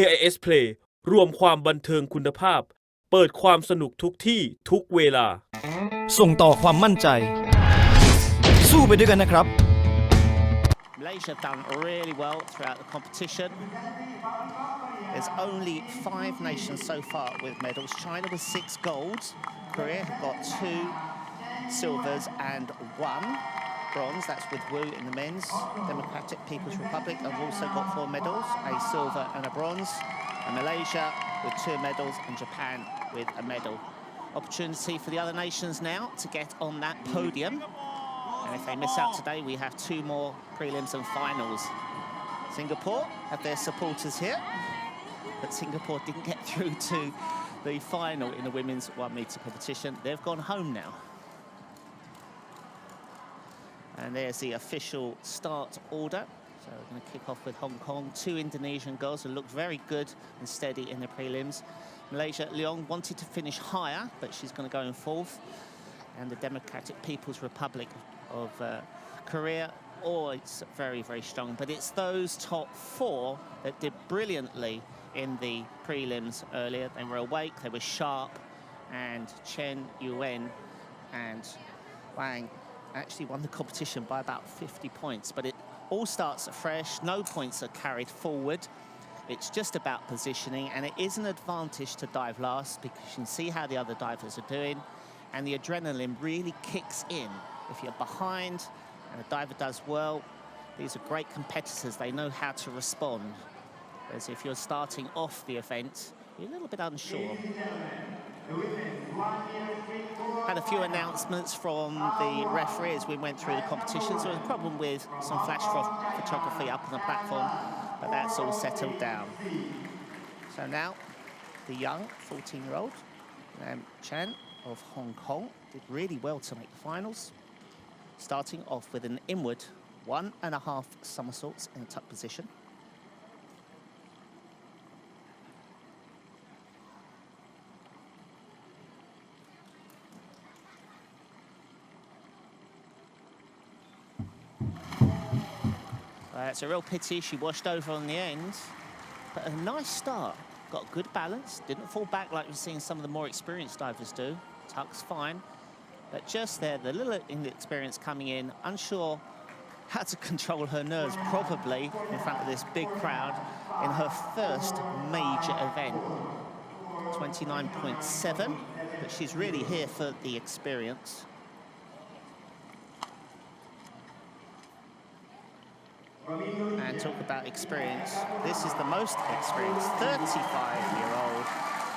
AIS Play รวมความบันเทิงคุณภาพเปิดความสนุกทุกที่ทุกเวลาส่งต่อความมั่นใจสู้ไปด้วยกันนะครับ Malaysia have done really well throughout the competition. There's only 5 nations so far with medals. China with 6 golds. Korea have got 2 silvers and 1 bronze. That's with Wu in the men's. Democratic People's Republic have also got 4 medals, a silver and a bronze. And Malaysia with 2 medals and Japan with a medal. Opportunity for the other nations now to get on that podium. And if they miss out today, we have 2 more prelims and finals. Singapore have their supporters here, but Singapore didn't get through to the final in the women's 1-metre competition. They've gone home now. And there's the official start order. So we're going to kick off with Hong Kong. 2 Indonesian girls who looked very good and steady in the prelims. Malaysia, Leong wanted to finish higher, but she's going to go in 4th. And the Democratic People's Republic of Korea, it's very, very strong. But it's those top 4 that did brilliantly in the prelims earlier. They were awake, they were sharp, and Chen Yuen and Wang actually won the competition by about 50 points. But it all starts afresh, no points are carried forward. It's just about positioning, and it is an advantage to dive last because you can see how the other divers are doing, and the adrenaline really kicks in. If you're behind and a diver does well, these are great competitors. They know how to respond. Whereas if you're starting off the event, you're a little bit unsure. Had a few announcements from the referee as we went through the competition. So there was a problem with some flash photography up on the platform, but that's all settled down. So now, the young 14-year-old, Chan of Hong Kong, did really well to make the finals. Starting off with an inward 1.5 somersaults in a tuck position. It's a real pity she washed over on the end, but a nice start. Got good balance, didn't fall back like we've seen some of the more experienced divers do. Tuck's fine, but just there, the little inexperience coming in, unsure how to control her nerves, probably in front of this big crowd in her first major event. 29.7, but she's really here for the experience. And talk about experience, this is the most experienced 35-year-old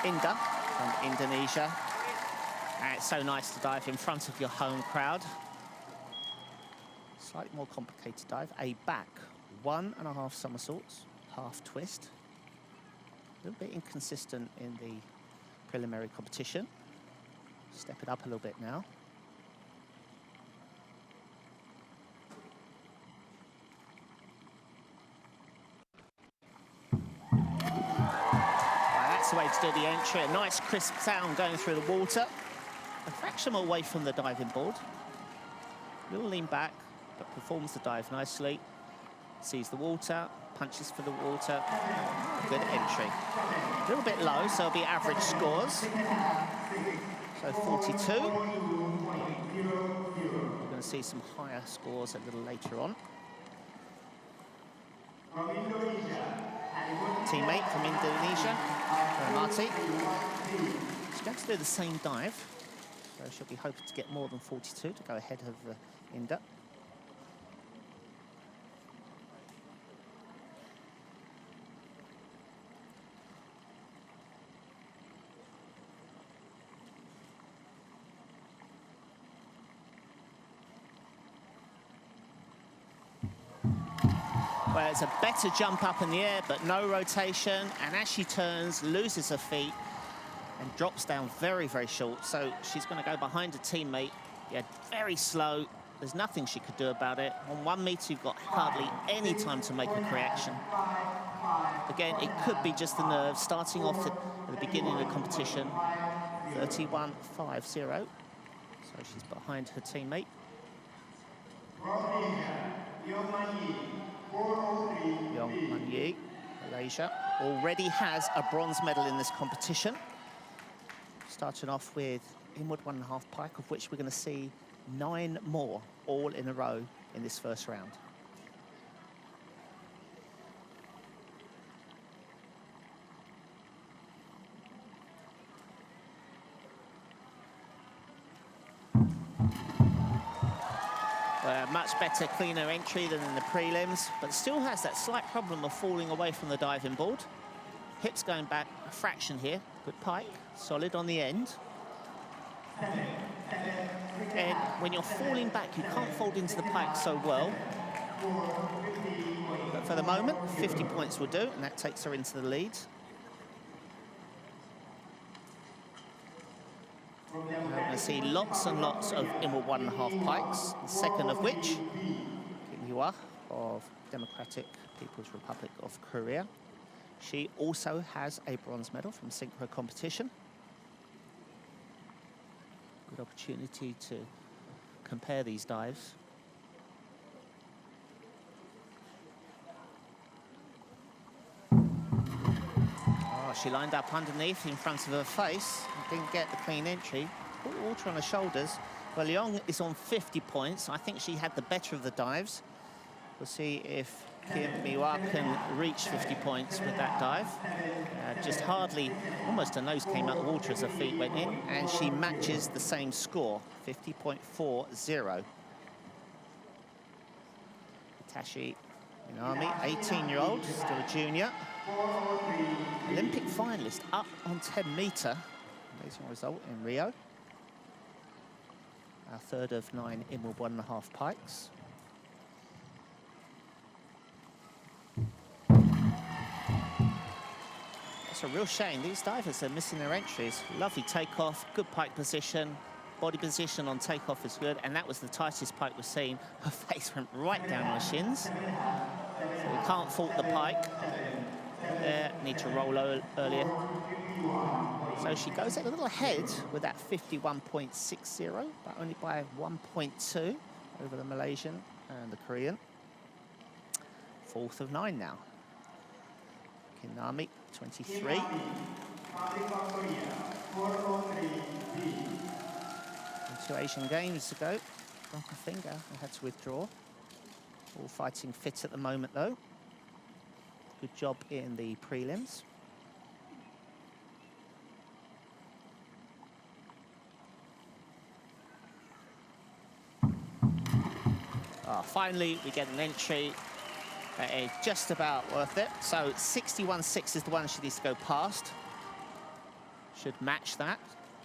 Inda from Indonesia. And it's so nice to dive in front of your home crowd. Slightly more complicated dive, a back 1.5 somersaults, half twist. A little bit inconsistent in the preliminary competition. Step it up a little bit now. That's the way to do the entry. A nice crisp sound going through the water. A fraction away from the diving board. A little lean back, but performs the dive nicely. Sees the water, punches for the water. Good entry. A little bit low, so it'll be average scores. So 42. We're going to see some higher scores a little later on. Teammate from Indonesia, Marti. She's going to do the same dive, so she'll be hoping to get more than 42 to go ahead of Inda. Well, it's a better jump up in the air, but no rotation. And as she turns, loses her feet and drops down very, very short. So she's going to go behind a teammate. Yeah, very slow. There's nothing she could do about it. On 1 meter, you've got hardly any time to make a correction. Again, it could be just the nerves starting off at the beginning of the competition. 31.50. So she's behind her teammate. Yong Man Yi, Malaysia. already has a bronze medal in this competition. Starting off with inward 1.5 pike, of which we're going to see 9 more all in a row in this first round. Much better, cleaner entry than in the prelims, but still has that slight problem of falling away from the diving board. Hips going back a fraction here. Good pike, solid on the end. And when you're falling back, you can't fold into the pike so well. But for the moment, 50 points will do, and that takes her into the lead. We're going to see lots and lots of inward 1.5 pikes, the second of which, Kim Hwa of Democratic People's Republic of Korea. She also has a bronze medal from synchro competition. Good opportunity to compare these dives. Oh, she lined up underneath in front of her face and didn't get the clean entry. Put water on her shoulders. Well, Leong is on 50 points. I think she had the better of the dives. We'll see if Kim Hwa can reach 50 points with that dive. Just hardly, almost her nose came out of the water as her feet went in, and she matches the same score, 50.40. Tashi Minami, 18-year-old, still a junior. Olympic finalist up on 10 metre. Amazing result in Rio. Our third of 9 inward 1.5 pikes. It's a real shame. These divers are missing their entries. Lovely takeoff, good pike position. Body position on takeoff is good, and that was the tightest pike we've seen. Her face went right down her shins. So we can't fault the pike. There, need to roll earlier. So she goes a little ahead with that 51.60, but only by 1.2 over the Malaysian and the Korean. Fourth of 9 now. Kinami, 23. And 2 Asian Games ago, broke a finger and had to withdraw. All fighting fit at the moment, though. Good job in the prelims. Finally, we get an entry that is just about worth it. So 61.6 is the one she needs to go past. Should match that.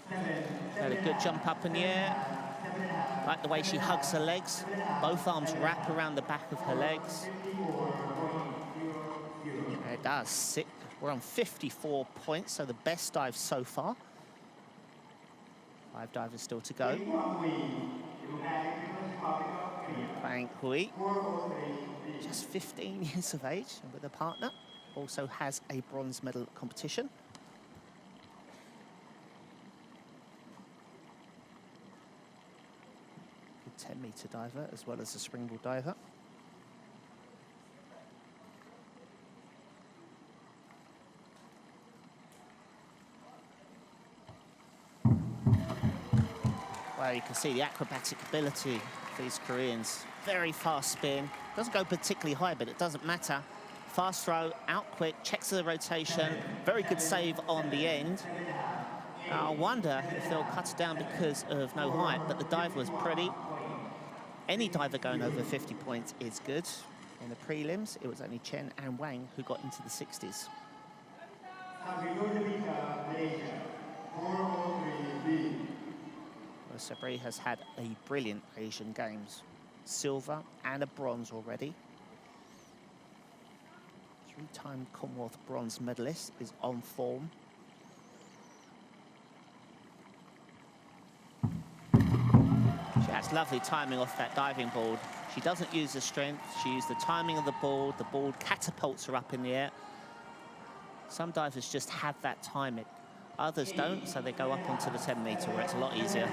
Had a good jump up in the air. Like the way she hugs her legs. Both arms wrap around the back of her legs. It does. We're on 54 points, so the best dive so far. 5 divers still to go. Bang Hui, just 15 years of age, and with a partner, also has a bronze medal competition. Good 10-metre diver as well as a springboard diver. Well, you can see the acrobatic ability of these Koreans. Very fast spin. Doesn't go particularly high, but it doesn't matter. Fast throw, out quick, checks the rotation. Very good save on the end. I wonder if they'll cut it down because of no height, but the dive was pretty. Any diver going over 50 points is good. In the prelims, it was only Chen and Wang who got into the 60s. Well, Sabri has had a brilliant Asian Games. Silver and a bronze already. 3-time Commonwealth bronze medalist is on form. She has lovely timing off that diving board. She doesn't use the strength, she uses the timing of the board catapults her up in the air. Some divers just have that timing. Others don't, so they go up onto the 10-metre where it's a lot easier.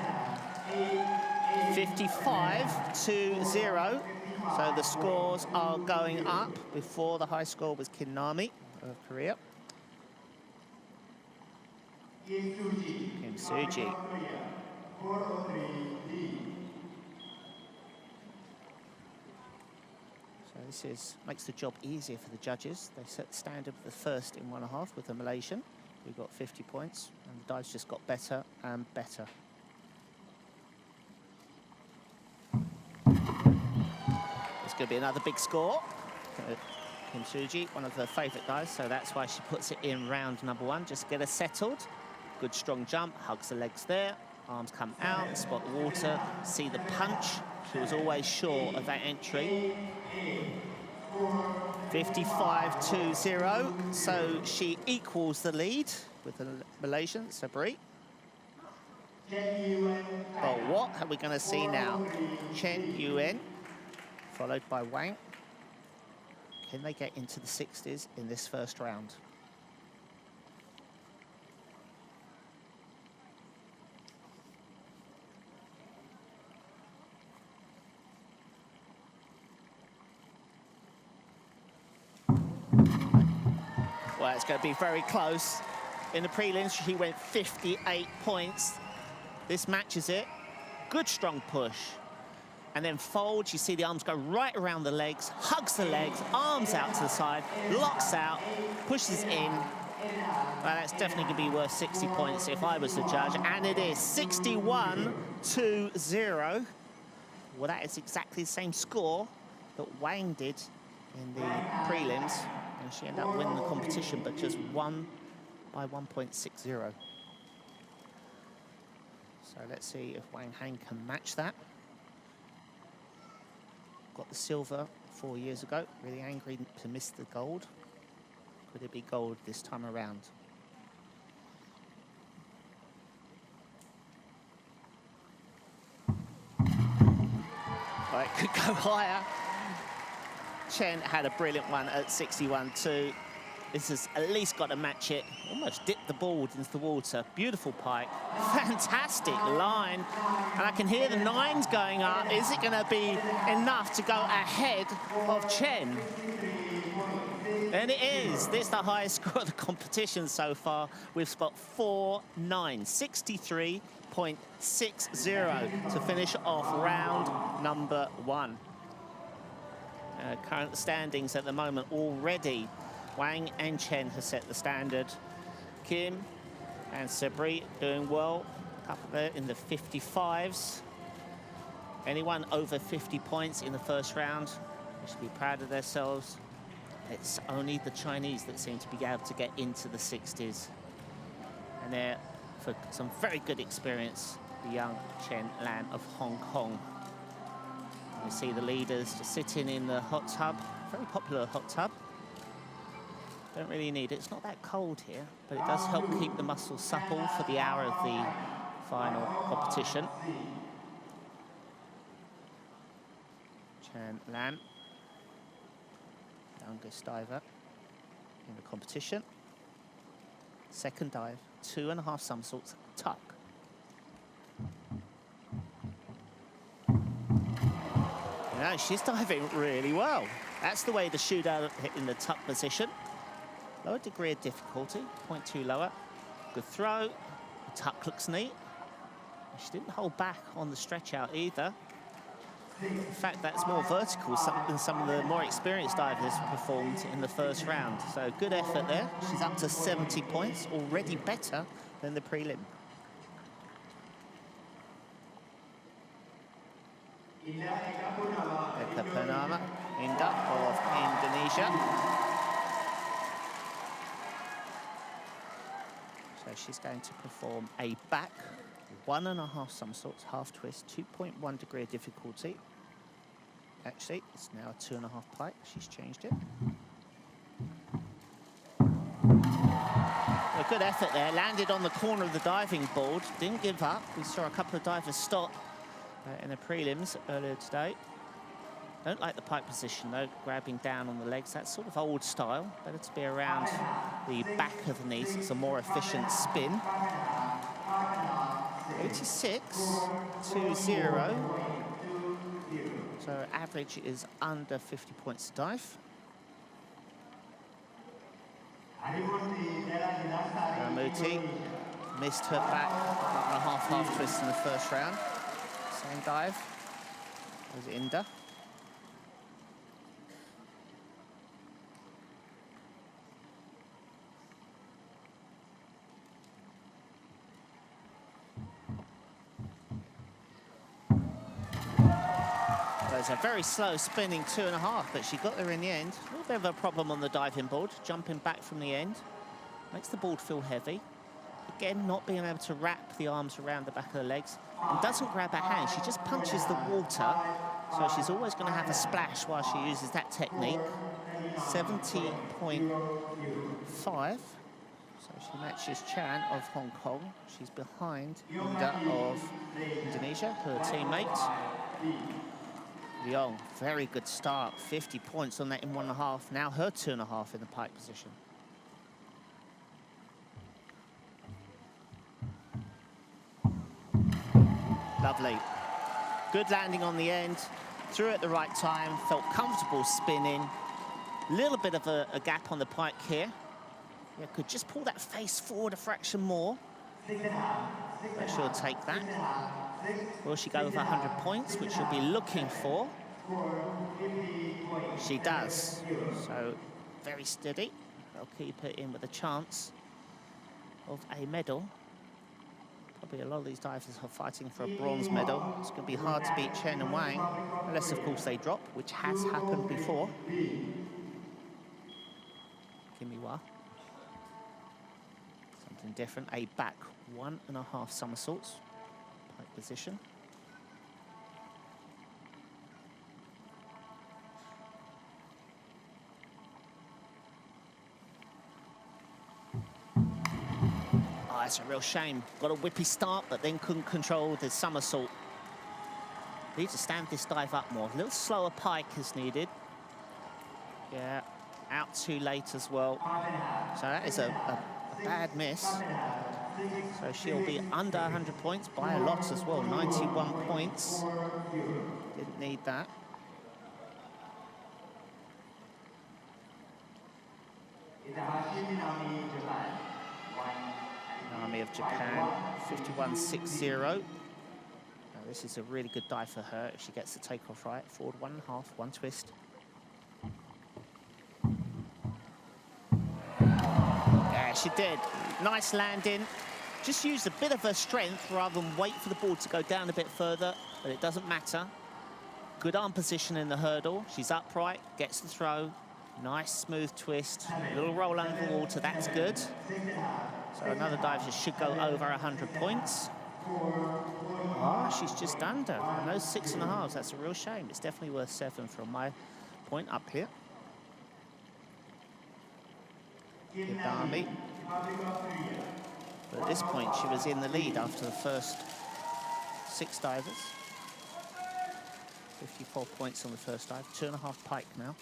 55-0. So the scores are going up. Before, the high score was Kinami of Korea. Kim Suji. So this makes the job easier for the judges. They set the standard for the first in 1.5 with the Malaysian, who got 50 points, and the dives just got better and better. It's going to be another big score. Kim Suji, one of her favourite dives, so that's why she puts it in round number 1. Just get her settled. Good strong jump, hugs the legs there. Arms come out, spot the water, see the punch. She was always sure of that entry. 55-20, so she equals the lead with the Malaysian, Sabri. But what are we going to see now? Chen Yuen, followed by Wang. Can they get into the 60s in this first round? Well, it's going to be very close. In the prelims, she went 58 points. This matches it. Good strong push. And then folds, you see the arms go right around the legs, hugs the legs, arms out to the side, locks out, pushes in. Well, that's definitely going to be worth 60 points if I was the judge. And it is 61-0. Well, that is exactly the same score that Wang did in the prelims. And she ended up winning the competition, but just won by 1.60. So let's see if Wang Hang can match that. Got the silver 4 years ago. Really angry to miss the gold. Could it be gold this time around? Well, it could go higher. Chen had a brilliant one at 61-2. This has at least got to match it. Almost dipped the board into the water. Beautiful pike. Fantastic line. And I can hear the nines going up. Is it going to be enough to go ahead of Chen? And it is. This is the highest score of the competition so far. We've got 4-9, 63.60 to finish off round number 1. Current standings at the moment already. Wang and Chen have set the standard. Kim and Sabri doing well. A couple there in the 55s. Anyone over 50 points in the first round, they should be proud of themselves. It's only the Chinese that seem to be able to get into the 60s. And they're, for some very good experience, the young Chen Lan of Hong Kong. You see the leaders just sitting in the hot tub. Very popular hot tub. Don't really need it. It's not that cold here, but it does help keep the muscles supple for the hour of the final competition. Chen Lan, youngest diver in the competition. Second dive, 2.5 somersaults, tuck. No, she's diving really well. That's the way to shoot out in the tuck position. Lower degree of difficulty, 0.2 lower. Good throw. The tuck looks neat. She didn't hold back on the stretch out either. In fact, that's more vertical than some of the more experienced divers performed in the first round. So good effort there. She's up to 70 points, already better than the prelim. Eka Purnama, Indah of Indonesia. So she's going to perform a back 1.5 somersaults, half twist, 2.1 degree of difficulty. Actually, it's now a 2.5 pike. She's changed it. A good effort there. Landed on the corner of the diving board. Didn't give up. We saw a couple of divers stop in the prelims earlier today. Don't like the pike position though, grabbing down on the legs. That's sort of old style. Better to be around the back of the knees. It's a more efficient spin. 86-0. So average is under 50 points a dive. Ramuti missed her back, 1.5 half twist in the first round. Same dive. Was Inda. It's a very slow spinning 2.5, but she got there in the end. A little bit of a problem on the diving board, jumping back from the end. Makes the board feel heavy. Again, not being able to wrap the arms around the back of the legs. And doesn't grab her hand, she just punches the water. So she's always going to have a splash while she uses that technique. 70.5. So she matches Chan of Hong Kong. She's behind Inda of Indonesia, her teammate. Leong, very good start. 50 points on that in 1.5. Now her 2.5 in the pike position. Lovely. Good landing on the end. Threw at the right time. Felt comfortable spinning. Little bit of a gap on the pike here. Yeah, could just pull that face forward a fraction more. But she'll take that. Will she go with 100 points, which she'll be looking for? She does. So, very steady. They'll keep it in with a chance of a medal. Probably a lot of these divers are fighting for a bronze medal. It's going to be hard to beat Chen and Wang, unless, of course, they drop, which has happened before. Kimiwa. Something different. A back 1.5 somersaults. Pike position. Oh, it's a real shame. Got a whippy start, but then couldn't control the somersault. Need to stand this dive up more. A little slower pike is needed. Yeah, out too late as well. So that is a bad miss. So she'll be under 100 points by a lot as well. 91 points. Didn't need that. Army of Japan, 51.60. Now, this is a really good dive for her if she gets the takeoff right. Forward 1.5, one twist. Yeah, she did. Nice landing. Just used a bit of her strength rather than wait for the board to go down a bit further, but it doesn't matter. Good arm position in the hurdle. She's upright, gets the throw. Nice smooth twist. A little roll under the water, that's good. So another dive just should go over 100 points. Oh, she's just under. And those 6.5s, that's a real shame. It's definitely worth 7 from my point up here. Hidami. But at this point, she was in the lead after the first 6 divers. 54 points on the first dive, 2.5 pike now.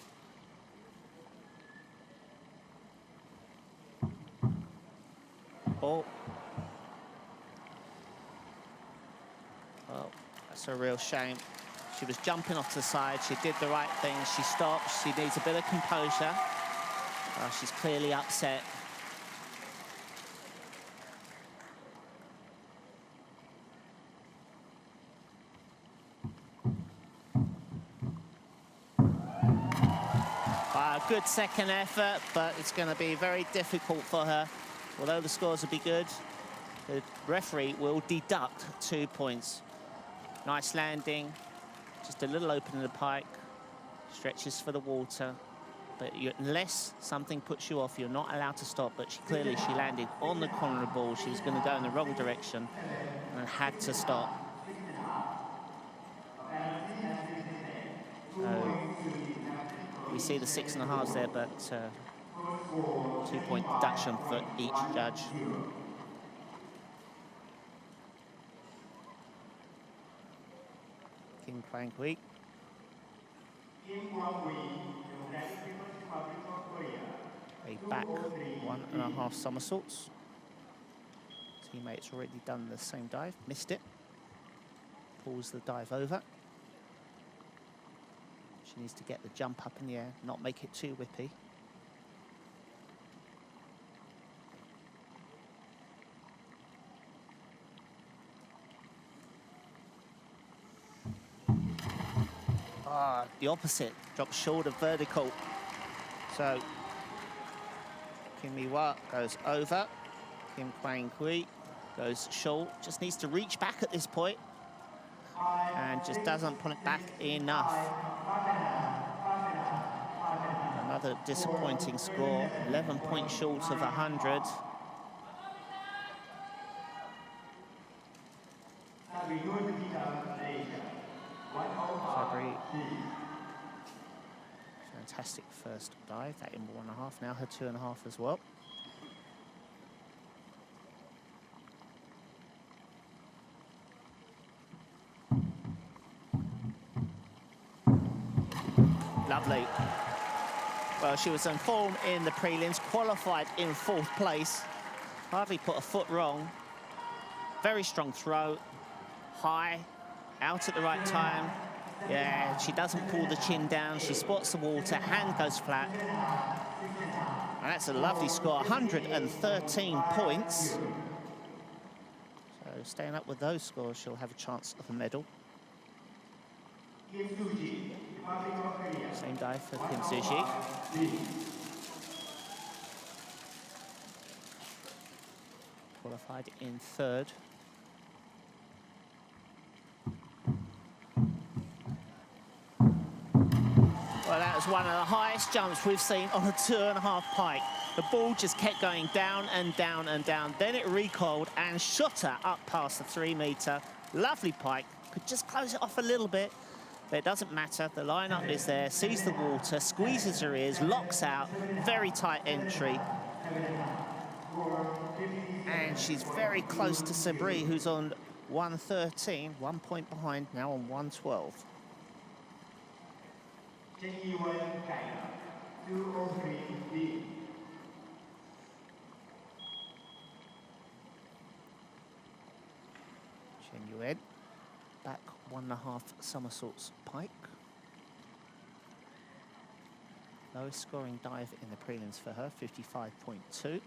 Oh. Well, that's a real shame. She was jumping off to the side. She did the right thing. She stopped. She needs a bit of composure. She's clearly upset. Good second effort, but it's going to be very difficult for her. Although the scores will be good, the referee will deduct 2 points. Nice landing, just a little open in the pike, stretches for the water. But unless something puts you off, you're not allowed to stop. But she landed on the corner of the ball. She was going to go in the wrong direction and had to stop. We see the 6.5s there, but 2-point deduction for each judge. Kim Kwang-hui. A back 1.5 somersaults. Teammate's already done the same dive, missed it. Pulls the dive over. She needs to get the jump up in the air, not make it too whippy. The opposite, drops shoulder vertical. So Kim Mi-hwa goes over. Kim Kwang-hui goes short. Just needs to reach back at this point and just doesn't pull it back enough. Another disappointing score, 11 points short of 100. Fabry, fantastic first dive, that in 1.5, now her 2.5 as well. Lovely. Well, she was in form in the prelims, qualified in 4th place. Hardly put a foot wrong. Very strong throw, high, out at the right time. Yeah, she doesn't pull the chin down. She spots the water, hand goes flat. And that's a lovely score, 113 points. So staying up with those scores, she'll have a chance of a medal. Same dive for Kim Soo-ji. Qualified in 3rd. Well, that was one of the highest jumps we've seen on a 2.5 pike. The ball just kept going down and down and down. Then it recoiled and shot her up past the 3-metre. Lovely pike. Could just close it off a little bit. But it doesn't matter. The lineup is there, sees the water, squeezes her ears, locks out. Very tight entry. And she's very close to Sabri, who's on 113, 1 point behind, now on 112. Chen Yuen, back 1.5 somersaults pike. Lowest scoring dive in the prelims for her, 55.2.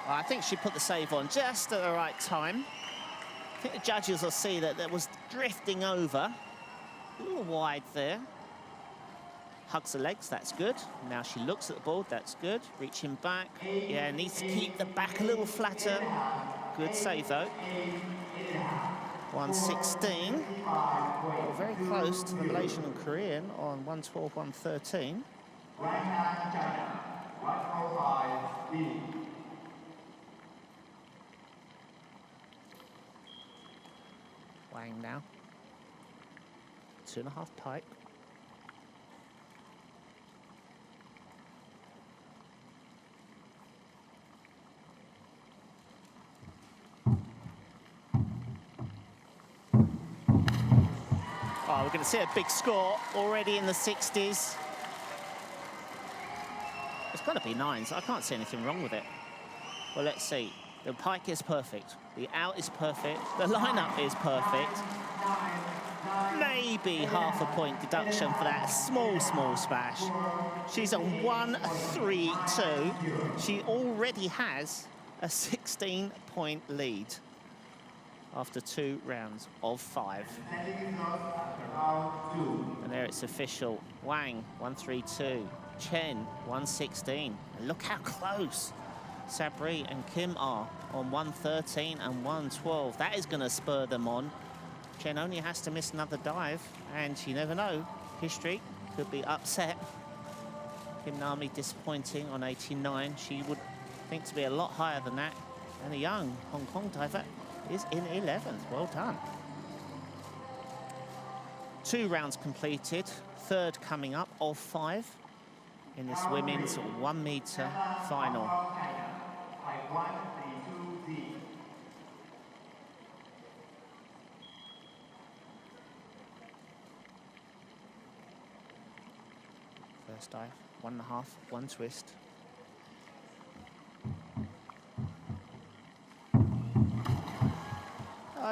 I think she put the save on just at the right time. I think the judges will see that that was drifting over. A little wide there. Hugs the legs, that's good. Now she looks at the board, that's good. Reaching back. Yeah, needs to keep the back a little flatter. Good save though. 116. Well, very close to the Malaysian and Korean on 112, 113. Wang now. 2.5 pike. Oh, we're going to see a big score already in the 60s. It's got to be 9s. I can't see anything wrong with it. Well, let's see. The pike is perfect. The out is perfect. The lineup is perfect. Maybe half a point deduction for that small splash. She's on 1-3-2. She already has a 16-point lead after 2 rounds of 5. And there it's official. Wang, 1-3-2. Chen, 116. And look how close Sabri and Kim are on 113 and 112. That is going to spur them on. Chen only has to miss another dive, and you never know. History could be upset. Kim Nami disappointing on 89. She would think to be a lot higher than that. And a young Hong Kong diver is in 11th. Well done. 2 rounds completed. 3rd coming up of 5 in this women's 1 metre final. First dive, 1.5, 1 twist.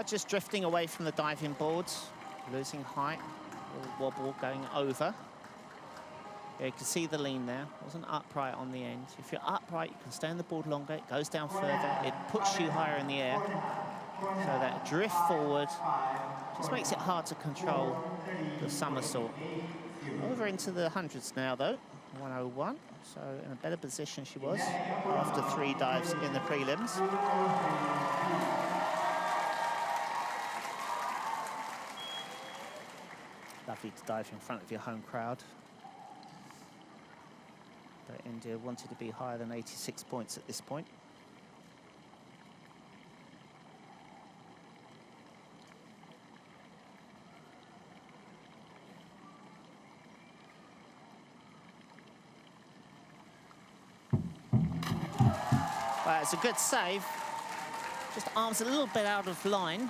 Just drifting away from the diving boards, losing height, a little wobble going over. Yeah, you can see the lean there. Wasn't upright on the end. If you're upright, you can stay on the board longer. It goes down further. It puts you higher in the air. So that drift forward just makes it hard to control the somersault. Over into the hundreds now, though. 101. So in a better position she was after 3 dives in the prelims. Lovely to dive in front of your home crowd. But India wanted to be higher than 86 points at this point. Well, it's a good save. Just arms a little bit out of line.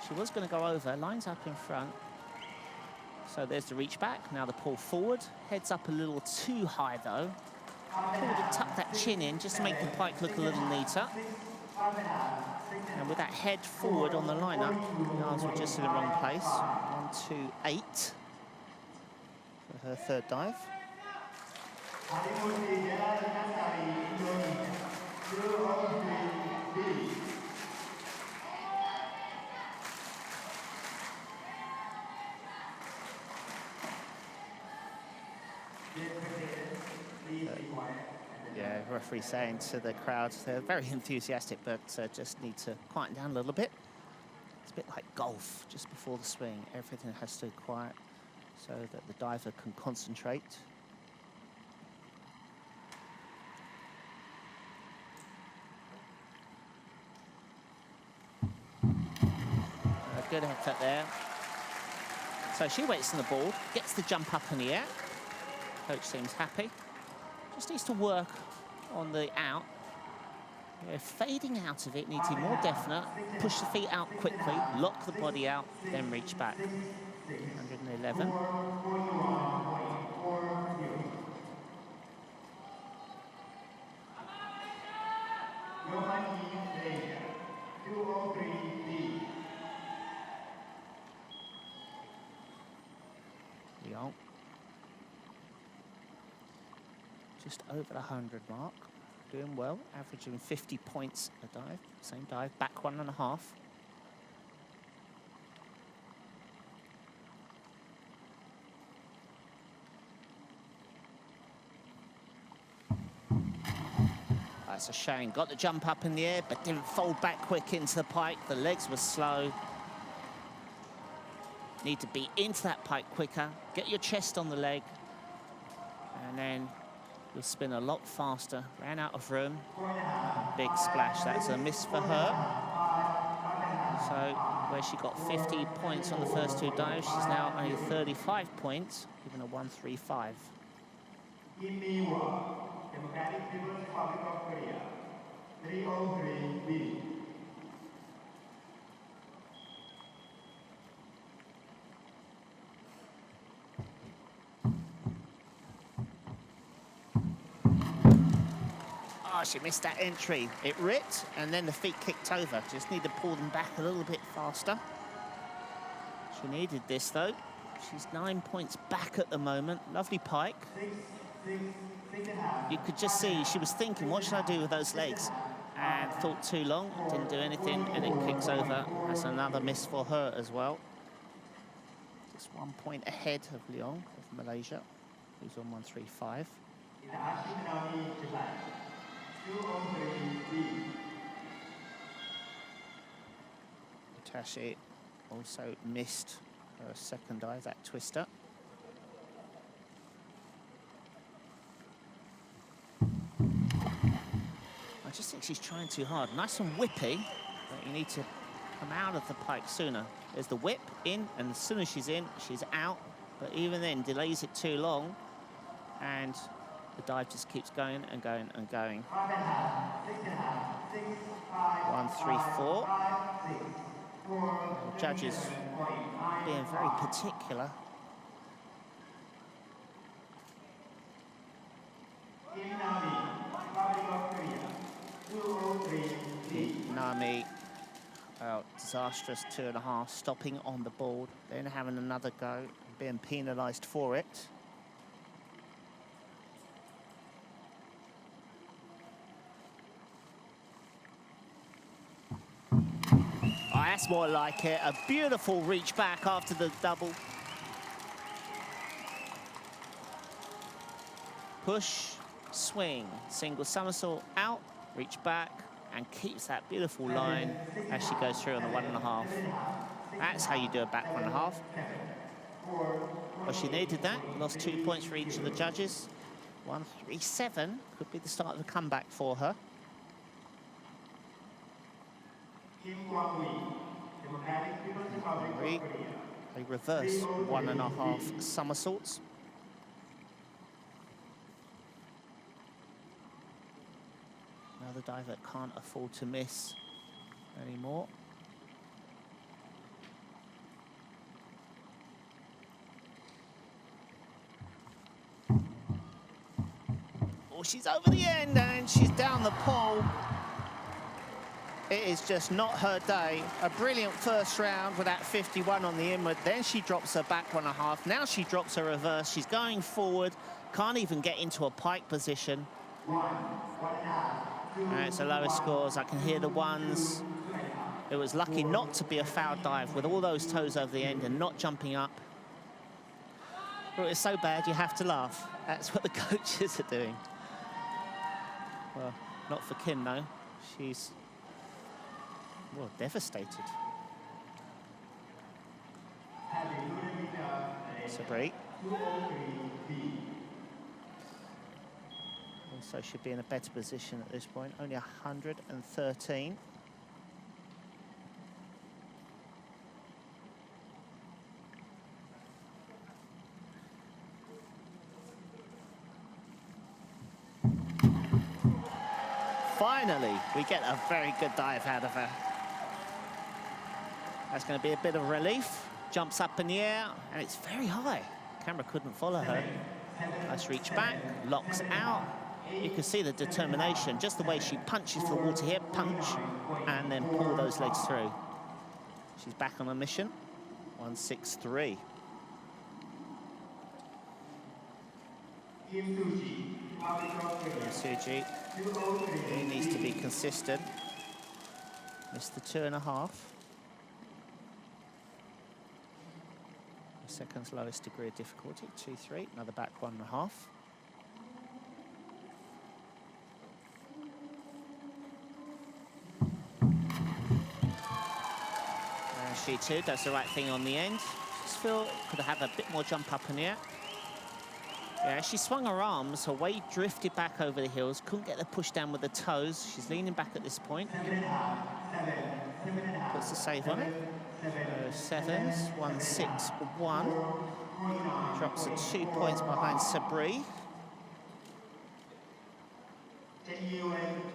She was going to go over. Lines up in front. So there's the reach back. Now the pull forward. Heads up a little too high, though. Pull to tuck that chin in just to make the pike look a little neater. And with that head forward on the lineup, the arms were just in the wrong place. 1, 2, 8 for her third dive. Yeah, referee saying to the crowd, they're very enthusiastic, but just need to quieten down a little bit. It's a bit like golf, just before the swing. Everything has to quiet so that the diver can concentrate. A good effort there. So she waits on the ball, gets the jump up in the air. Coach seems happy. Just needs to work on the out. Yeah, fading out of it needs to be more definite. Push the feet out quickly, lock the body out, then reach back. 111. Leon. Just over the 100 mark. Doing well, averaging 50 points a dive. Same dive, back 1.5. That's a shame. Got the jump up in the air, but didn't fold back quick into the pike. The legs were slow. Need to be into that pike quicker. Get your chest on the leg. And then you'll spin a lot faster. Ran out of room. Big splash. That's a miss for her. So where she got 50 points on the first 2 dives, she's now only 35 points, given a 135. Democratic People's Republic of Korea, 303B. Oh, she missed that entry. It ripped, and then the feet kicked over. Just need to pull them back a little bit faster. She needed this, though. She's 9 points back at the moment. Lovely pike. You could just see she was thinking, what should I do with those legs? And thought too long, didn't do anything, and it kicks over. That's another miss for her as well. Just 1 point ahead of Leong of Malaysia, who's on 135. Tashi also missed her second dive, that twister. I just think she's trying too hard. Nice and whippy, but you need to come out of the pike sooner. There's the whip in, and as soon as she's in, she's out. But even then, delays it too long, and the dive just keeps going and going and going. 134. Judges being very particular. Nami, disastrous 2.5, stopping on the board, then having another go, being penalised for it. That's more like it. A beautiful reach back after the double. Push, swing, single somersault out, reach back, and keeps that beautiful line as she goes through on the 1.5. That's how you do a back 1.5. Well, she needed that. Lost 2 points for each of the judges. 137 could be the start of the comeback for her. A reverse 1.5 somersaults. Another dive that can't afford to miss anymore. Oh, she's over the end and she's down the pole. It is just not her day. A brilliant first round with that 51 on the inward. Then she drops her back 1.5. Now she drops her reverse. She's going forward. Can't even get into a pike position. It's the lowest scores. I can hear the ones. It was lucky not to be a foul dive with all those toes over the end and not jumping up. But it's so bad you have to laugh. That's what the coaches are doing. Well, not for Kim though. She's, well, devastated. Sabri. Also should be in a better position at this point. Only 113. Finally, we get a very good dive out of her. That's going to be a bit of relief. Jumps up in the air, and it's very high. Camera couldn't follow her. Nice reach back, locks out. You can see the determination, just the way she punches for the water here, punch, and then pull those legs through. She's back on a mission, 163. Suji, he needs to be consistent. Missed the 2.5. The second's lowest degree of difficulty, 2-3, another back 1.5. And she too does the right thing on the end. Just feel could have a bit more jump up in the air. Yeah, she swung her arms, her weight drifted back over the heels, couldn't get the push down with the toes. She's leaning back at this point. Puts the save on it. Sevens, 161. Drops her 2 points behind Sabri.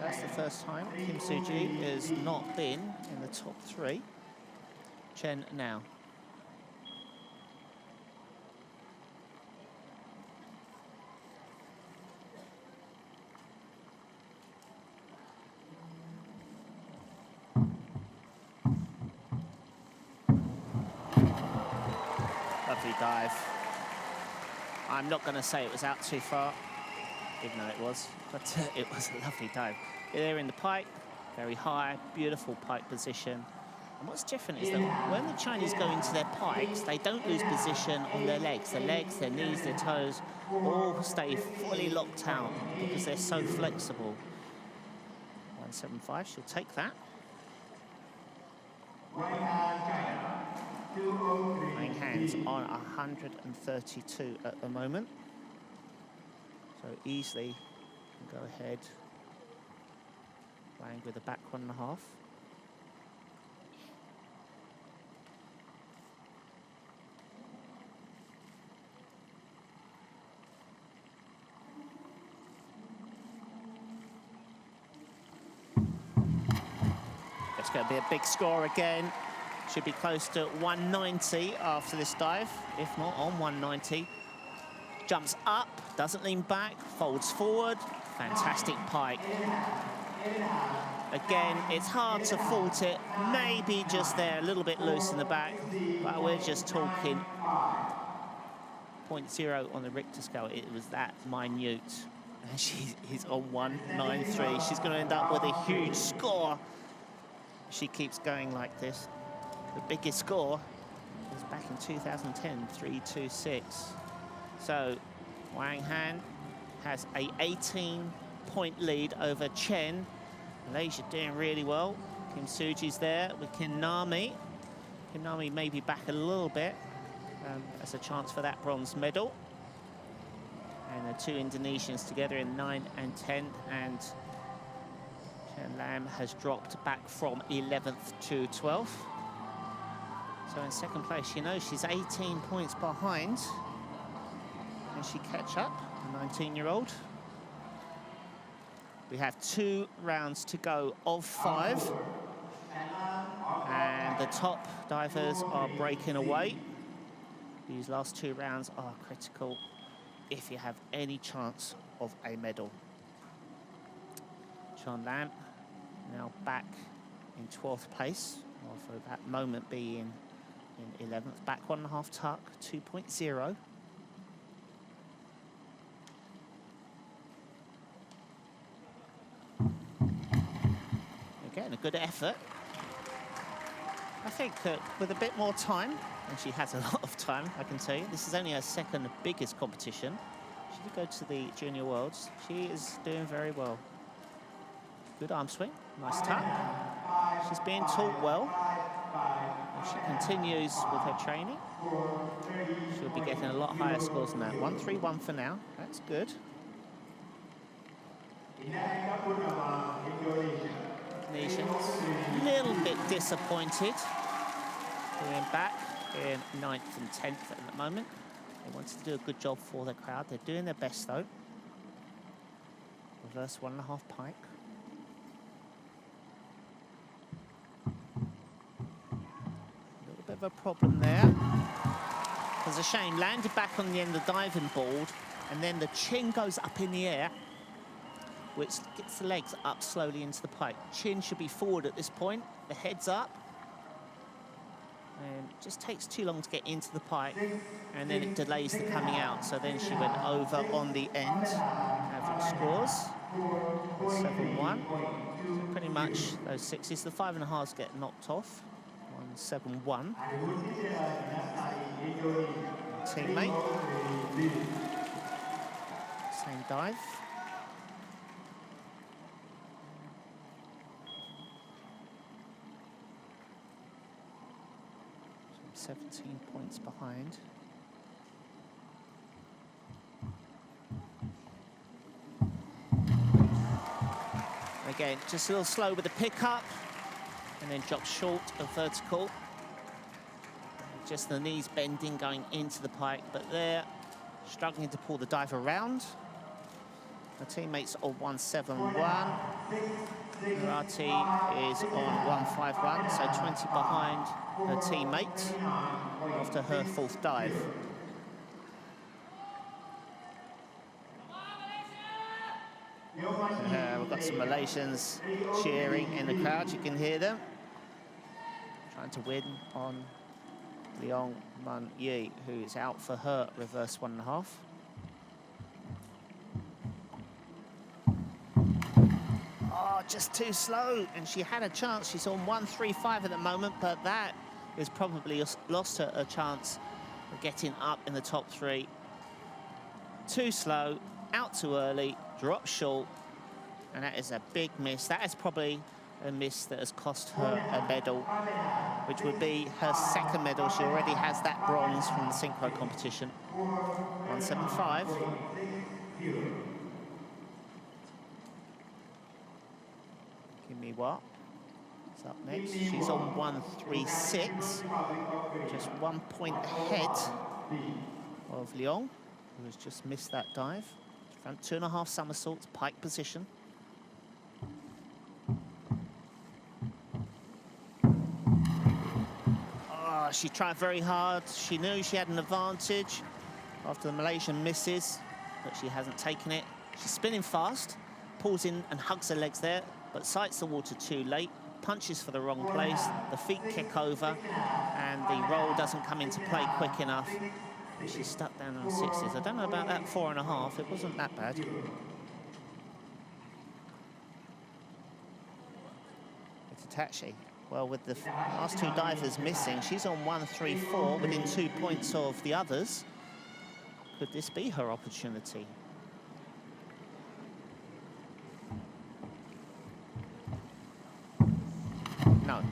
That's the first time Kim Soo-ji has not been in the top 3. Chen now. Lovely dive. I'm not going to say it was out too far, even though it was, but it was a lovely dive. They're in the pike, very high, beautiful pike position. And what's different is that when the Chinese go into their pikes, they don't lose position on their legs. Their legs, their knees, their toes all stay fully locked out because they're so flexible. 175, she'll take that. Playing hands on 132 at the moment. So easily can go ahead, playing with the back 1.5. It's going to be a big score again. Should be close to 190 after this dive, if not on 190. Jumps up, doesn't lean back, folds forward. Fantastic pike. Again, it's hard to fault it. Maybe just there, a little bit loose in the back, but we're just talking 0.0 on the Richter scale. It was that minute. And she's on 193. She's going to end up with a huge score. She keeps going like this. The biggest score was back in 2010, 3-2-6. So Wang Han has a 18-point lead over Chen. Malaysia doing really well. Kim Suji's there with Kim Nami. Kim Nami may be back a little bit as a chance for that bronze medal. And the two Indonesians together in 9 and 10, and Chen Lam has dropped back from 11th to 12th. So in second place, she knows she's 18 points behind. Can she catch up, the 19-year-old? We have 2 rounds to go of 5. And the top divers are breaking away. These last 2 rounds are critical if you have any chance of a medal. Chan Lam now back in 12th place, or for that moment being in 11th. Back 1.5 tuck, 2.0. Again, a good effort. I think with a bit more time, and she has a lot of time, I can tell you. This is only her second biggest competition. She did go to the Junior Worlds. She is doing very well. Good arm swing, nice tuck. She's being taught well. If she continues with her training, she'll be getting a lot higher scores than that. 1-3-1 for now, that's good. Indonesians, a little bit disappointed. Being back in 9th and 10th at the moment. They wanted to do a good job for the crowd. They're doing their best though. Reverse 1.5 pike. A little bit of a problem there. It's a shame. Landed back on the end of the diving board, and then the chin goes up in the air, which gets the legs up slowly into the pike. Chin should be forward at this point. The head's up. And it just takes too long to get into the pike, and then it delays the coming out. So then she went over on the end. Average scores 7-1. So pretty much those 6s. The 5.5s get knocked off. 1-7-1. Teammate. Same dive. 17 points behind. Again, just a little slow with the pickup, and then drops short of vertical. Just the knees bending going into the pike, but they're struggling to pull the dive around. Her teammates are 1-7-1. Murati is on 1-5-1, so 20 behind her teammate after her 4th dive. We've got some Malaysians cheering in the crowd. You can hear them trying to win on Leong Mun Yi, who is out for her reverse 1.5. Oh, just too slow, and she had a chance. She's on 1-3-5 at the moment, but that has probably lost her a chance of getting up in the top 3. Too slow, out too early, drop short, and that is a big miss. That is probably a miss that has cost her a medal, which would be her 2nd medal. She already has that bronze from the synchro competition. 1-7-5. Give me what? It's up next. She's on 1-3-6. Just 1 point ahead of Leong, who has just missed that dive. Front 2.5 somersaults, pike position. Oh, she tried very hard. She knew she had an advantage after the Malaysian misses, but she hasn't taken it. She's spinning fast, pulls in and hugs her legs there, but sights the water too late, punches for the wrong place, the feet kick over, and the roll doesn't come into play quick enough. She's stuck down on 6s. I don't know about that 4.5. It wasn't that bad. It's Itachi Well, with the last two divers missing, she's on 1-3-4 within 2 points of the others. Could this be her opportunity? No.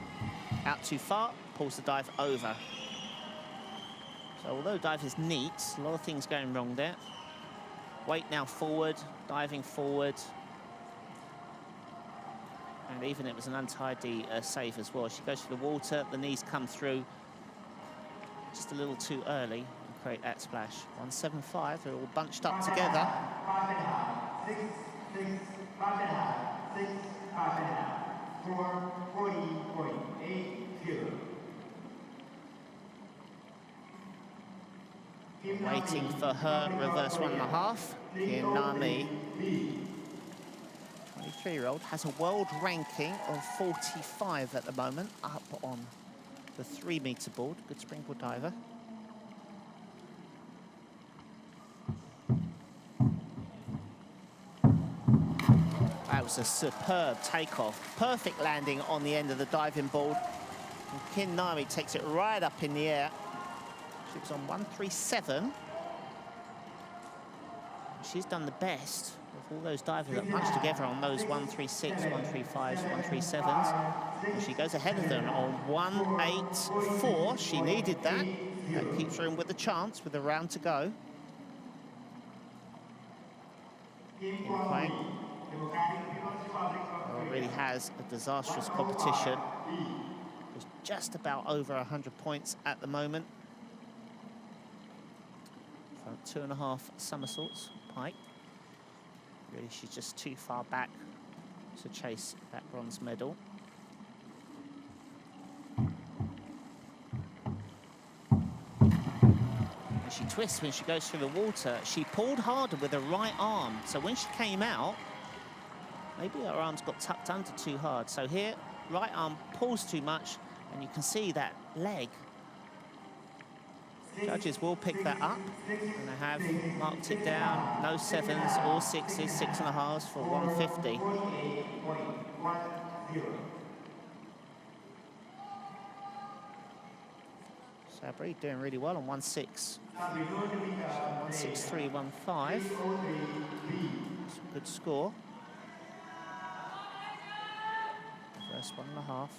Out too far, pulls the dive over. So although dive is neat, a lot of things going wrong there. Weight now forward, diving forward. And even it was an untidy save as well. She goes for the water, the knees come through just a little too early and create that splash. 175, they're all bunched up together. Waiting for her reverse 1.5. Inami, 23-year-old, has a world ranking of 45 at the moment, up on the 3-meter board. Good springboard diver. That was a superb takeoff. Perfect landing on the end of the diving board. And Kinami takes it right up in the air. She was on 137. She's done the best of all those divers that bunched together on those 136, 135s, 137s. And she goes ahead of them on 184. She needed that. That keeps her in with a chance with a round to go. Well, it really has a disastrous competition. It's just about over 100 points at the moment. From 2.5 somersaults, Pike. Really, she's just too far back to chase that bronze medal. And she twists when she goes through the water. She pulled harder with her right arm. So when she came out, maybe her arms got tucked under too hard. So here, right arm pulls too much, and you can see that leg. Judges will pick that up, and they have marked it down. No 7s or 6s, 6.5s for 150. Sabri doing really well on 1.6. 1.6315. Good score. First 1.5.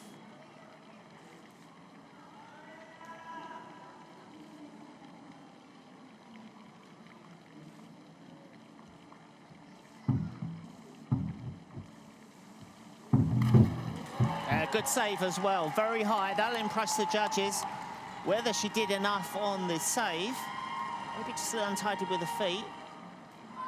Good save as well, very high. That'll impress the judges. Whether she did enough on the save, maybe just a little untidy with the feet.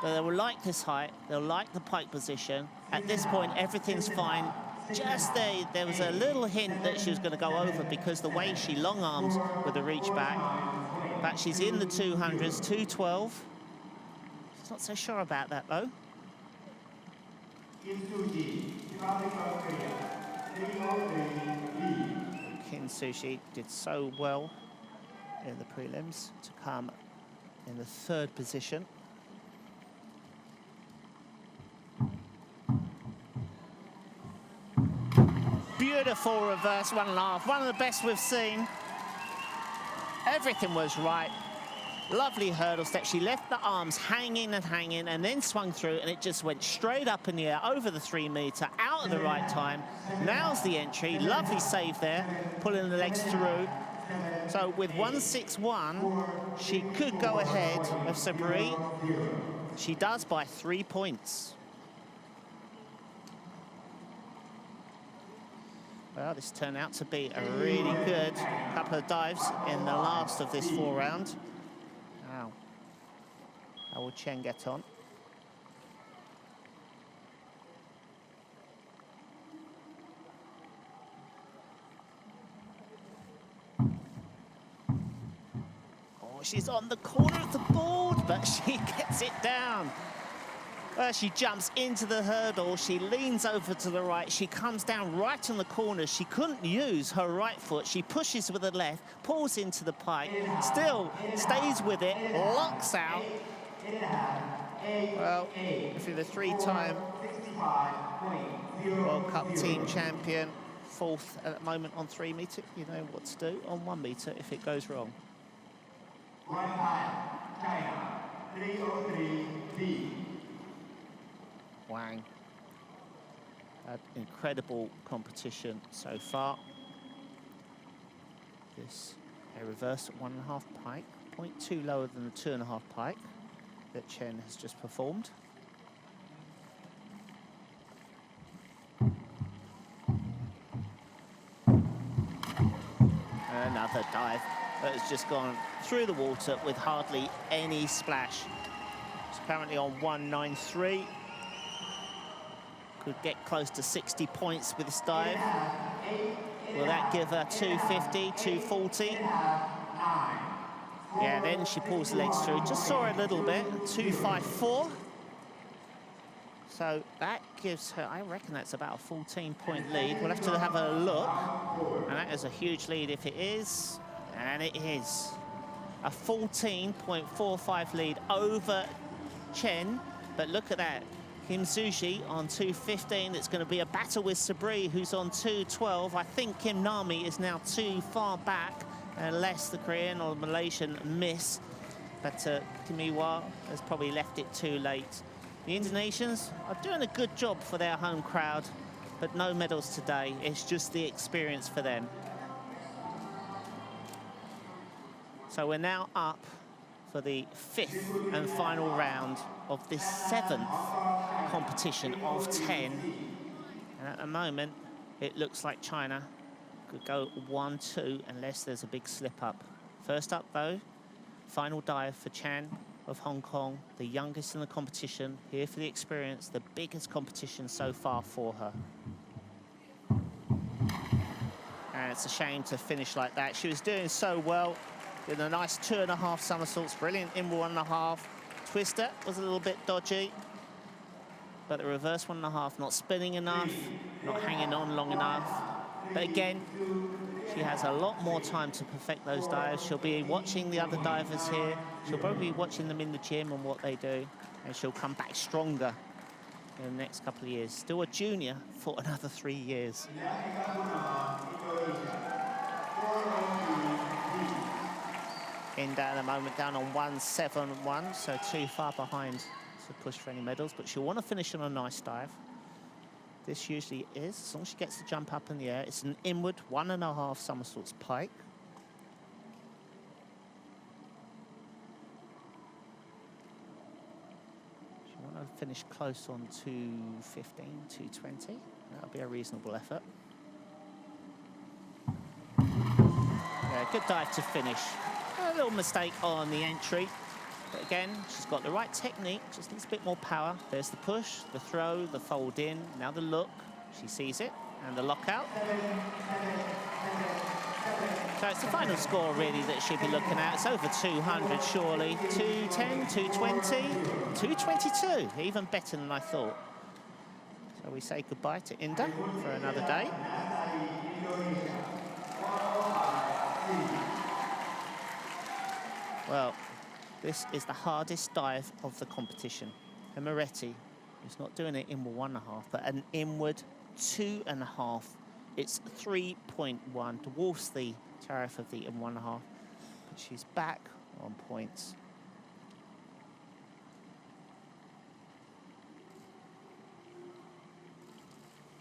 But they will like this height, they'll like the pike position. At this point, everything's fine. Just there was a little hint that she was going to go over because the way she long arms with the reach back. But she's in the 200s, 212. She's not so sure about that though. Kin Sushi did so well in the prelims to come in the 3rd position. Beautiful reverse 1.5, one of the best we've seen. Everything was right. Lovely hurdle step. She left the arms hanging and then swung through, and it just went straight up in the air over the 3-meter, out at the right time. Now's the entry. Lovely save there, pulling the legs through. So with 161, she could go ahead of Sabri. She does by 3 points. Well, this turned out to be a really good couple of dives in the last of this 4-round. Wow. How will Chen get on? Oh, she's on the corner of the board, but she gets it down. She jumps into the hurdle, she leans over to the right, she comes down right on the corner. She couldn't use her right foot, she pushes with the left, pulls into the pike, still stays with it, locks out. Well, if you're the 3-time World Cup team champion, fourth at the moment on 3 meter. You know what to do on 1 meter if it goes wrong. One time, China, 303B. Wang. Had incredible competition so far. This a reverse at 1.5 pike, 0.2 lower than the 2.5 pike that Chen has just performed. Another dive that has just gone through the water with hardly any splash. It's currently on 193. Could get close to 60 points with this dive. Will that give her 250, 240? Yeah, then she pulls the legs through. Just saw her a little bit, 254. So that gives her, I reckon that's about a 14-point lead. We'll have to have a look. And that is a huge lead if it is. And it is. A 14.45 lead over Chen. But look at that. Kim Suji on 2.15. It's going to be a battle with Sabri, who's on 2.12. I think Kim Nami is now too far back, unless the Korean or Malaysian miss. But Kim Iwa has probably left it too late. The Indonesians are doing a good job for their home crowd, but no medals today. It's just the experience for them. So we're now up for the 5th and final round of this 7th competition of 10. And at the moment, it looks like China could go 1-2 unless there's a big slip up. First up though, final dive for Chan of Hong Kong, the youngest in the competition, here for the experience, the biggest competition so far for her. And it's a shame to finish like that. She was doing so well. Did a nice 2.5 somersaults, brilliant in 1.5. Twister was a little bit dodgy, but the reverse 1.5 not spinning enough, not hanging on long enough. But again, she has a lot more time to perfect those dives. She'll be watching the other divers here. She'll probably be watching them in the gym and what they do, and she'll come back stronger in the next couple of years. Still a junior for another 3 years. Inda at the moment down on 171, so too far behind to push for any medals, but she'll want to finish on a nice dive. This usually is, as long as she gets the jump up in the air. It's an inward 1.5 somersaults pike. She'll want to finish close on 215, 220. That'll be a reasonable effort. Yeah, good dive to finish. A little mistake on the entry, but again, she's got the right technique, just needs a bit more power. There's the push, the throw, the fold in, now the look. She sees it, and the lockout. So it's the final score, really, that she'll be looking at. It's over 200, surely. 210, 220, 222, even better than I thought. So we say goodbye to Inda for another day. Well, this is the hardest dive of the competition. And Moretti, who's not doing it inward 1.5, but an inward 2.5. It's 3.1, dwarfs the tariff of the in 1.5, but she's back on points.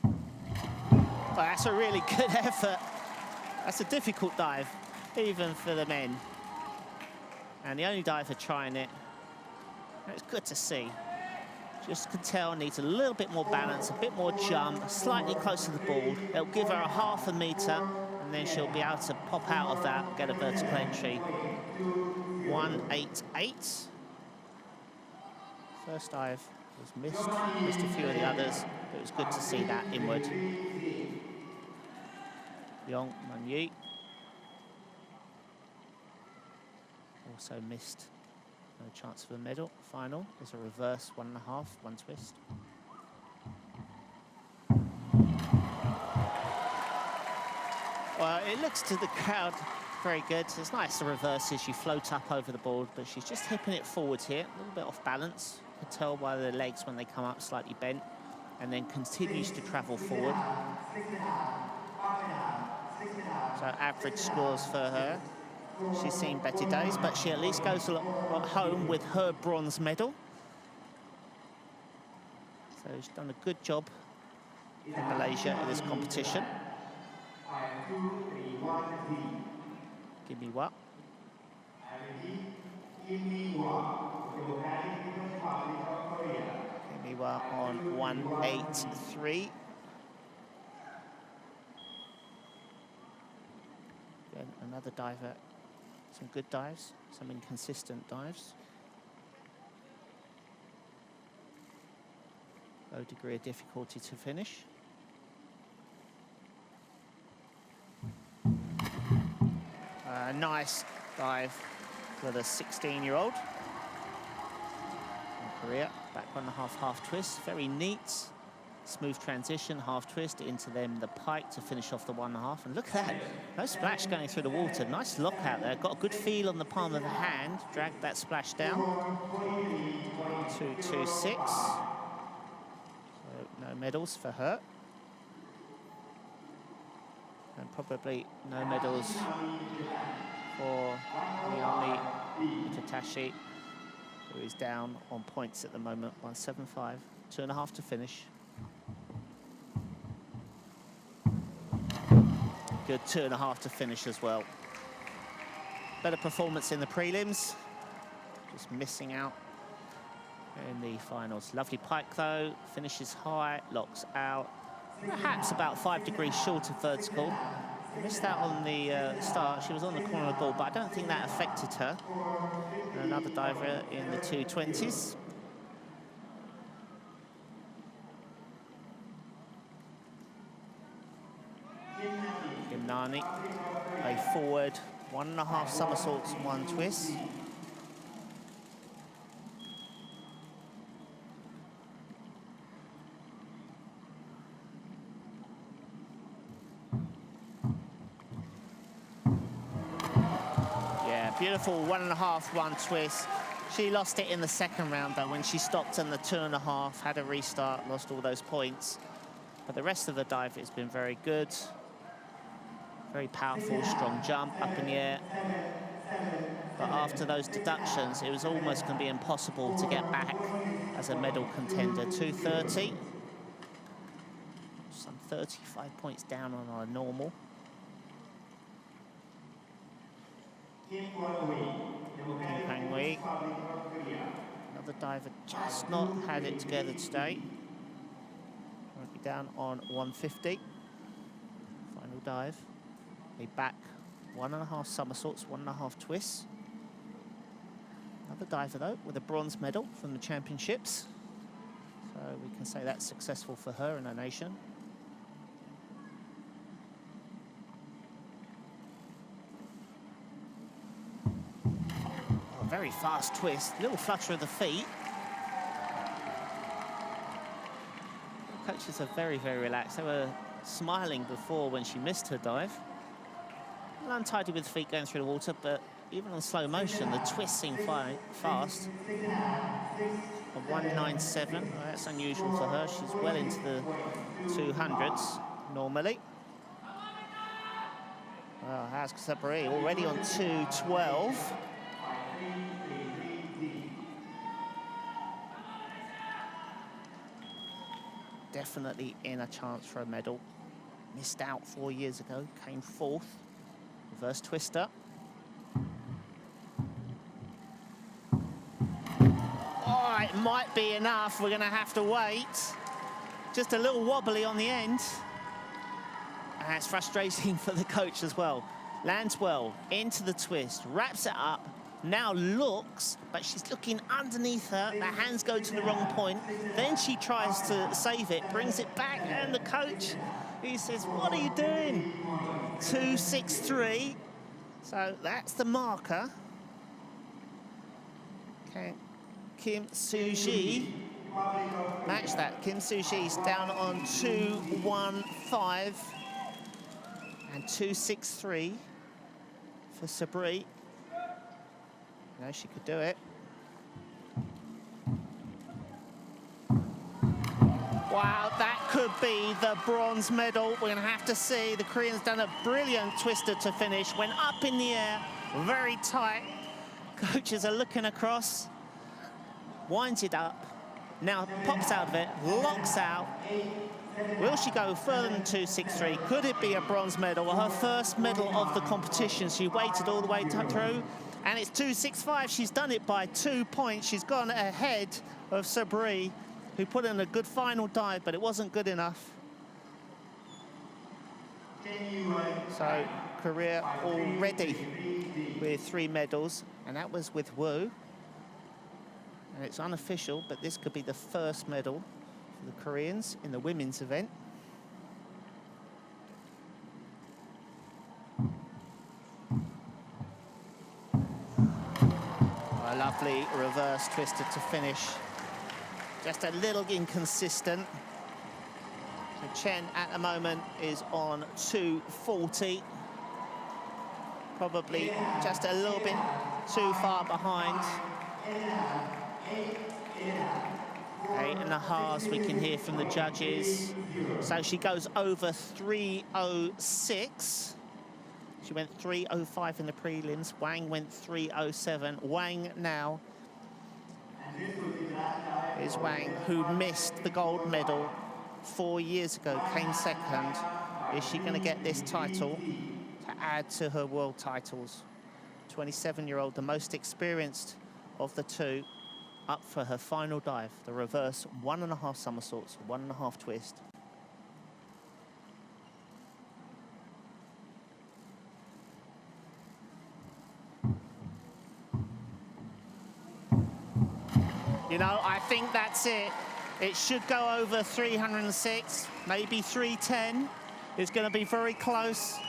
But that's a really good effort. That's a difficult dive, even for the men. And the only diver trying it. And it's good to see. Just can tell needs a little bit more balance, a bit more jump, slightly closer to the ball. It'll give her a 0.5 meter, and then she'll be able to pop out of that and get a vertical entry. 188. First dive was missed a few of the others, but it was good to see that inward. Yong Man-yi also missed. No chance of a medal. Final is a reverse 1.5, one twist. Well, it looks to the crowd very good. It's nice the reverse as you float up over the board, but she's just hipping it forwards here, a little bit off balance. You can tell by the legs when they come up slightly bent, and then continues to travel forward. So average scores for her. She's seen better days, but she at least goes home with her bronze medal. So she's done a good job for Malaysia in this competition. Give me what? Give me what on 183. Again, another diver. Some good dives, some inconsistent dives. Low degree of difficulty to finish. Nice dive for the 16-year-old from Korea. Back 1.5 half twist, very neat. Smooth transition, half twist into them the pike to finish off the 1.5. And look at that, no splash going through the water. Nice lock out there. Got a good feel on the palm of the hand. Dragged that splash down. 2.26. So no medals for her. And probably no medals for Naomi Tatashi, who is down on points at the moment, 175. 2.5 to finish. Good 2.5 to finish as well. Better performance in the prelims. Just missing out in the finals. Lovely pike though, finishes high, locks out. Perhaps about 5 degrees short of vertical. Missed out on the start. She was on the corner of the ball, but I don't think that affected her. And another diver in the 220s. Nani, a forward, 1.5 somersaults, 1 twist. Yeah, beautiful 1.5, 1 twist. She lost it in the second round though when she stopped in the 2.5, had a restart, lost all those points. But the rest of the dive has been very good. Very powerful, strong jump up in the air. But after those deductions, it was almost going to be impossible to get back as a medal contender. 230. Some 35 points down on our normal. Kim Pang-wei. Another diver just not had it together today. Might be down on 150. Final dive. A back 1.5 somersaults, 1.5 twists. Another diver though with a bronze medal from the championships. So we can say that's successful for her and her nation. Oh, very fast twist, little flutter of the feet. The coaches are very, very relaxed. They were smiling before when she missed her dive. Untidy with the feet going through the water, but even on slow motion, the twists seem fast. A 197, well, that's unusual for her. She's well into the 200s normally. Well, how's Sabri already on 212? Definitely in a chance for a medal. Missed out 4 years ago, came 4th. Reverse twister. Oh, it might be enough. We're going to have to wait. Just a little wobbly on the end. And it's frustrating for the coach as well. Lands well, into the twist, wraps it up, now looks, but she's looking underneath her. The hands go to the wrong point. Then she tries to save it, brings it back, and the coach, he says, what are you doing? 263. So that's the marker. Okay. Kim Soo-ji match that. Kim Soo-ji's down on 215 and 263 for Sabri. You know, she could do it. Wow, that could be the bronze medal? We're going to have to see. The Koreans done a brilliant twister to finish. Went up in the air, very tight. Coaches are looking across. Winds it up. Now pops out of it, locks out. Will she go further than 2.63? Could it be a bronze medal? Well, her first medal of the competition. She waited all the way through. And it's 2.65. She's done it by 2 points. She's gone ahead of Sabri, who put in a good final dive, but it wasn't good enough. So Korea already with 3 medals, and that was with Wu. And it's unofficial, but this could be the first medal for the Koreans in the women's event. A lovely reverse twister to finish. Just a little inconsistent. So Chen at the moment is on 2.40. Probably just a little bit too far behind. 8.5 we can hear from the judges. So she goes over 3.06. She went 3.05 in the prelims. Wang went 3.07. Wang now is Wang, who missed the gold medal 4 years ago, came second. Is she going to get this title to add to her world titles? 27-year-old, the most experienced of the two, up for her final dive, the reverse 1.5 somersaults, 1.5 twist. You know, I think that's it. It should go over 306, maybe 310. It's going to be very close.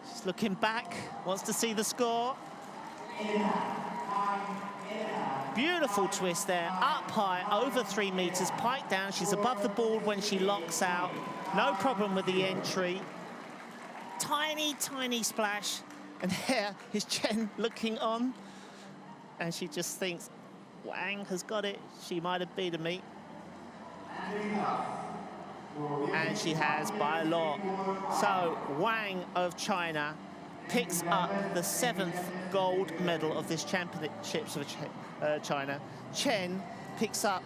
She's looking back, wants to see the score. Beautiful twist there, up high, over 3 meters, pike down. She's above the board when she locks out. No problem with the entry. Tiny, tiny splash. And there is Chen looking on. And she just thinks, Wang has got it. She might have beaten me. And she has by a lot. So Wang of China picks up the 7th gold medal of this championships of China. Chen picks up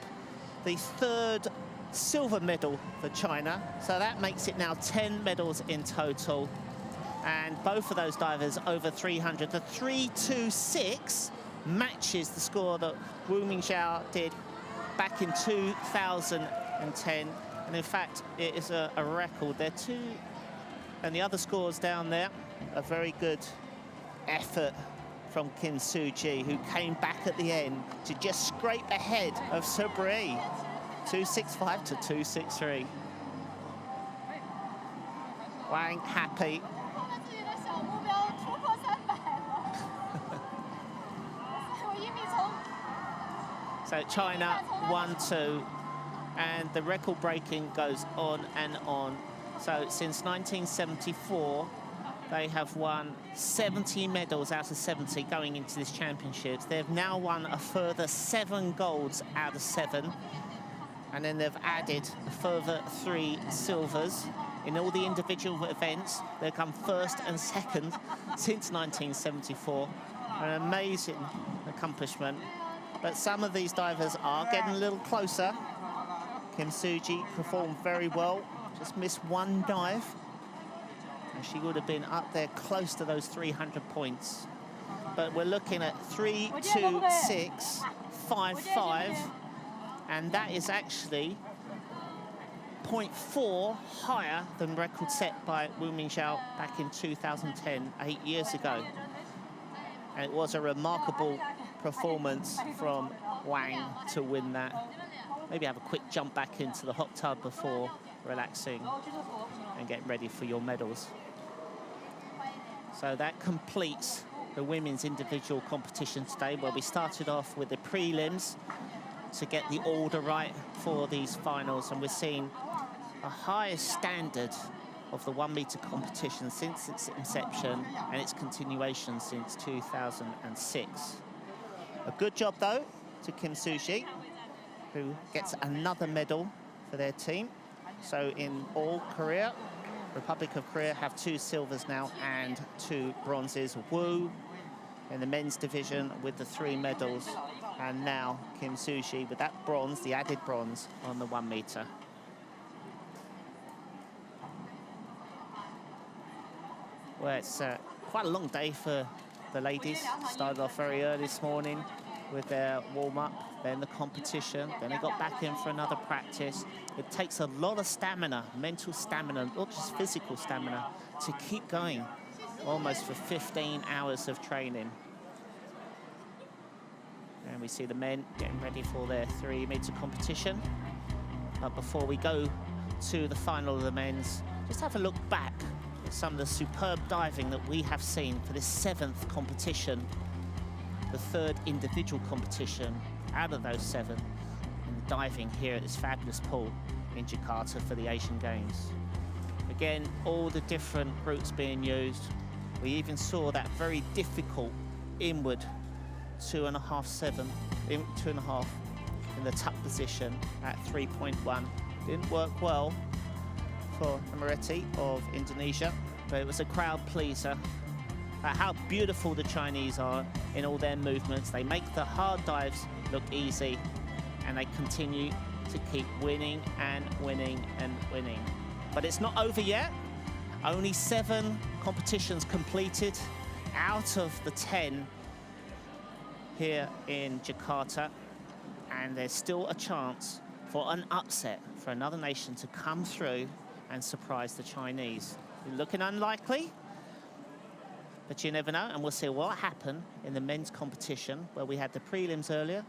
the 3rd silver medal for China. So that makes it now 10 medals in total. And both of those divers over 300. The 3.26 matches the score that Wu Mingxiao did back in 2010. And in fact, it is a record. They're two, and the other scores down there, a very good effort from Kim Soo-ji, who came back at the end to just scrape ahead of Sabri. 2.65 to 2.63. Wang happy. So China 1-2, and the record breaking goes on and on. So since 1974, they have won 70 medals out of 70 going into this championships. They've now won a further 7 golds out of 7. And then they've added a further 3 silvers. In all the individual events, they've come 1st and 2nd since 1974. An amazing accomplishment. But some of these divers are getting a little closer. Kim Soo-ji performed very well, just missed 1 dive. And she would have been up there close to those 300 points. But we're looking at 3.2655, and that is actually 0.4 higher than record set by Wu Mingxiao back in 2010, 8 years ago. And it was a remarkable performance from Wang to win that. Maybe have a quick jump back into the hot tub before relaxing and getting ready for your medals. So that completes the women's individual competition today, where we started off with the prelims to get the order right for these finals, and we're seeing a highest standard of the 1 meter competition since its inception and its continuation since 2006. A good job though to Kim Soo-ji. who gets another medal for their team. So in all, Korea, Republic of Korea have 2 silvers now and 2 bronzes. Woo in the men's division with the 3 medals, and now Kim Soo-ji with that bronze, the added bronze on the 1 meter. Well, it's quite a long day for the ladies. Started off very early this morning with their warm-up, then the competition, then they got back in for another practice. It takes a lot of stamina, mental stamina, not just physical stamina, to keep going almost for 15 hours of training. And we see the men getting ready for their 3-meter competition. But before we go to the final of the men's, just have a look back at some of the superb diving that we have seen for this 7th competition, the 3rd individual competition out of those 7 in diving here at this fabulous pool in Jakarta for the Asian Games. Again, all the different routes being used. We even saw that very difficult inward 2.5 in the tuck position at 3.1. Didn't work well for Amareti of Indonesia, but it was a crowd pleaser. How beautiful the Chinese are in all their movements. They make the hard dives look easy, and they continue to keep winning and winning and winning. But it's not over yet. Only 7 competitions completed out of the 10 here in Jakarta, and there's still a chance for an upset, for another nation to come through and surprise the Chinese. Looking unlikely, but you never know, and we'll see what happened in the men's competition where we had the prelims earlier.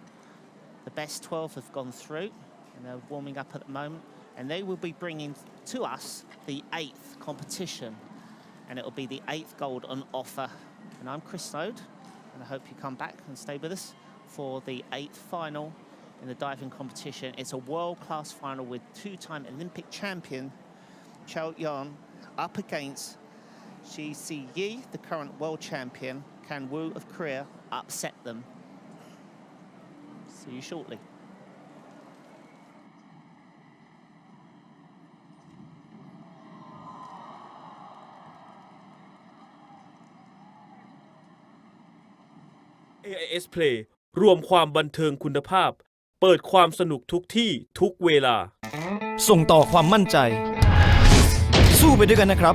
The best 12 have gone through, and they're warming up at the moment, and they will be bringing to us the 8th competition, and it will be the 8th gold on offer. And I'm Chris Snowd, and I hope you come back and stay with us for the 8th final in the diving competition. It's a world-class final with 2-time Olympic champion Chao Yan up against Shi Si-yi, the current world champion. Can Woo of Korea upset them? See you shortly. AIS Play รวมความบันเทิงคุณภาพ เปิดความสนุกทุกที่ทุกเวลา ส่งต่อความมั่นใจ สู้ไปด้วยกันนะครับ